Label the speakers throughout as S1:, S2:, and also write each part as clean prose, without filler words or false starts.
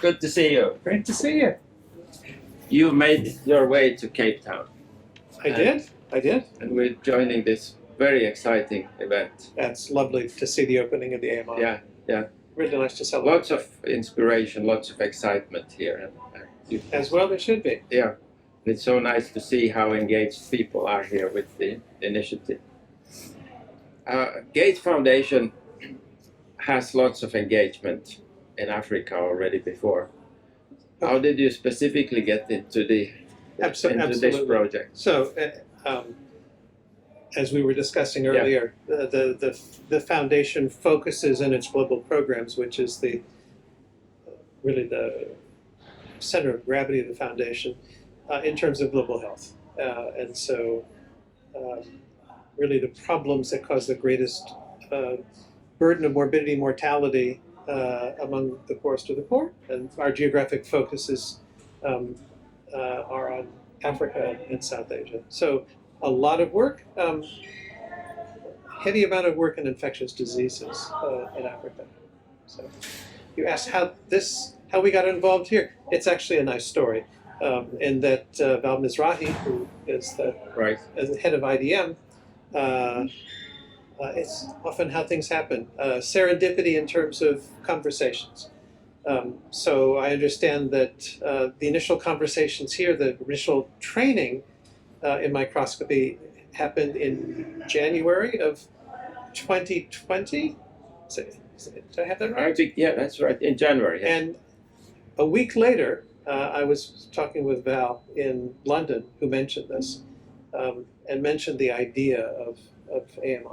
S1: Good to see you.
S2: Great to see you.
S1: You made your way to Cape Town.
S2: I did.
S1: And we're joining this very exciting event.
S2: That's lovely to see the opening of the AMI.
S1: Yeah.
S2: Really nice to celebrate.
S1: Lots of inspiration, lots of excitement here.
S2: As well there should be.
S1: Yeah. It's so nice to see how engaged people are here with the initiative. Gates Foundation has lots of engagement in Africa already before. How did you specifically get into this project?
S2: So, as we were discussing earlier, the foundation focuses in its global programs, which is really the center of gravity of the foundation in terms of global health. And so, really the problems that cause the greatest burden of morbidity and mortality among the poorest of the poor, and our geographic focuses are on Africa and South Asia. So a lot of work, heavy amount of work in infectious diseases in Africa. So you asked how we got involved here. It's actually a nice story, in that Val Mizrahi, who is the head of IDM, it's often how things happen. Serendipity in terms of conversations. So I understand that the initial conversations here, the initial training in microscopy happened in January of 2020. Did I have that right?
S1: I think, yeah, that's right, in January. Yeah.
S2: And a week later, I was talking with Val in London, who mentioned this, and mentioned the idea of AMI,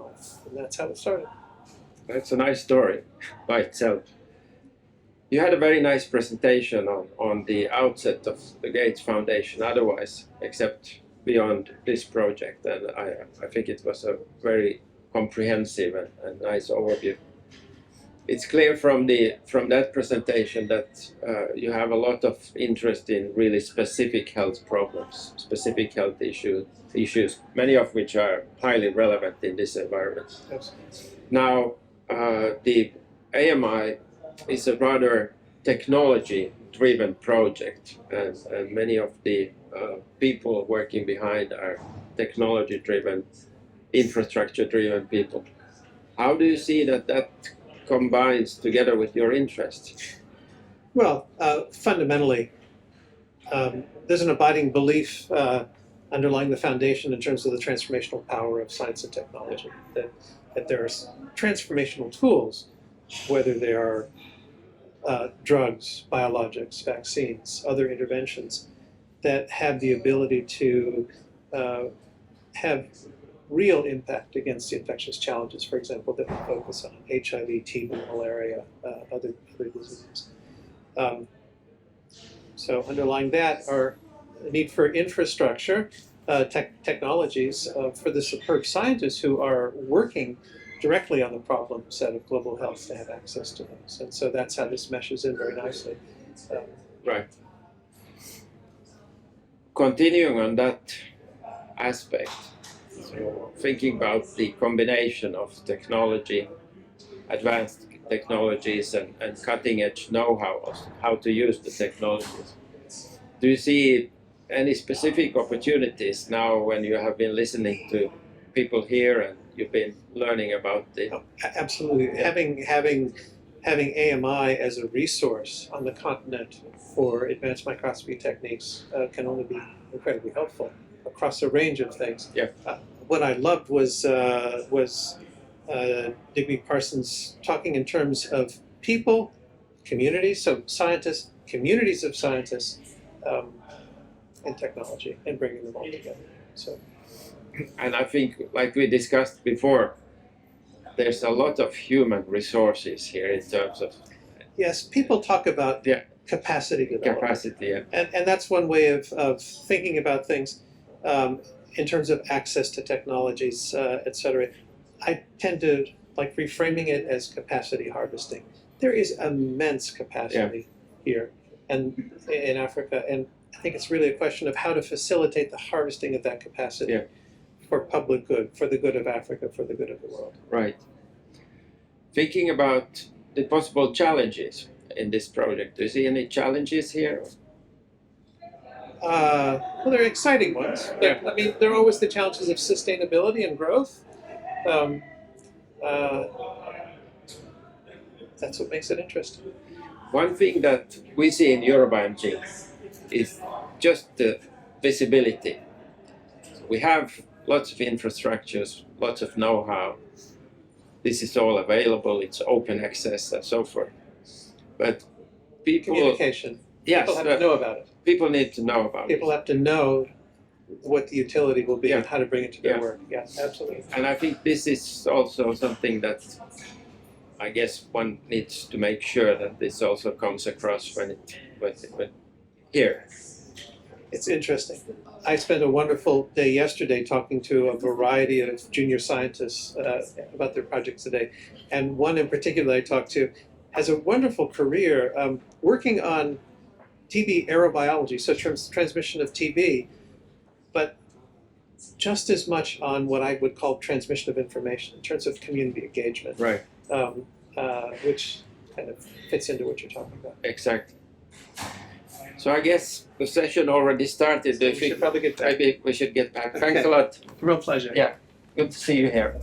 S2: and that's how it started.
S1: That's a nice story by itself. You had a very nice presentation on the outset of the Gates Foundation, otherwise, except beyond this project, and I think it was a very comprehensive and nice overview. It's clear from that presentation that you have a lot of interest in really specific health problems, specific health issues, many of which are highly relevant in this environment.
S2: Absolutely.
S1: Now, the AMI is a rather technology-driven project, and many of the people working behind are technology-driven, infrastructure-driven people. How do you see that combines together with your interests?
S2: Well, fundamentally, there's an abiding belief underlying the foundation in terms of the transformational power of science and technology, that there are transformational tools, whether they are drugs, biologics, vaccines, other interventions, that have the ability to have real impact against the infectious challenges, for example, that we focus on HIV, TB, malaria, other diseases. So underlying that are the need for infrastructure, technologies for the superb scientists who are working directly on the problem set of global health to have access to those. And so that's how this meshes in very nicely.
S1: Right. Continuing on that aspect, so thinking about the combination of technology, advanced technologies and cutting-edge know-how of how to use the technologies. Do you see any specific opportunities now when you have been listening to people here and you've been learning about the...
S2: Oh, absolutely. Having AMI as a resource on the continent for advanced microscopy techniques can only be incredibly helpful across a range of things.
S1: Yeah.
S2: What I loved was Digby Parsons talking in terms of people, communities, so scientists, communities of scientists, and technology, and bringing them all together. So.
S1: And I think, like we discussed before, there's a lot of human resources here in terms of...
S2: Yes, people talk about capacity development.
S1: Capacity, yeah.
S2: And that's one way of thinking about things in terms of access to technologies, et cetera. I tend to like reframing it as capacity harvesting. There is immense capacity here and in Africa, and I think it's really a question of how to facilitate the harvesting of that capacity for public good, for the good of Africa, for the good of the world.
S1: Right. Thinking about the possible challenges in this project? Do you see any challenges here?
S2: Well, they're exciting ones, but
S1: Yeah.
S2: I mean, there are always the challenges of sustainability and growth. That's what makes it interesting.
S1: One thing that we see in Euro-BioImaging is just the visibility. We have lots of infrastructures, lots of know-how. This is all available, it's open access and so forth. But people,
S2: Communication.
S1: yes,
S2: People have to know about it.
S1: people need to know about
S2: People
S1: it.
S2: have to know what the utility will be and
S1: Yeah.
S2: how to bring it to their
S1: Yeah.
S2: work. Yeah, absolutely.
S1: And I think this is also something that I guess one needs to make sure that this also comes across when here.
S2: It's interesting. I spent a wonderful day yesterday talking to a variety of junior scientists about their projects today. And one in particular I talked to has a wonderful career working on TB aerobiology, so transmission of TB, but just as much on what I would call transmission of information in terms of community engagement,
S1: Right.
S2: which kind of fits into what you're talking about.
S1: Exactly. So I guess the session already started.
S2: We should probably get back.
S1: Maybe we should get back. Thanks
S2: Okay.
S1: a lot.
S2: Real pleasure.
S1: Yeah. Good to see you here.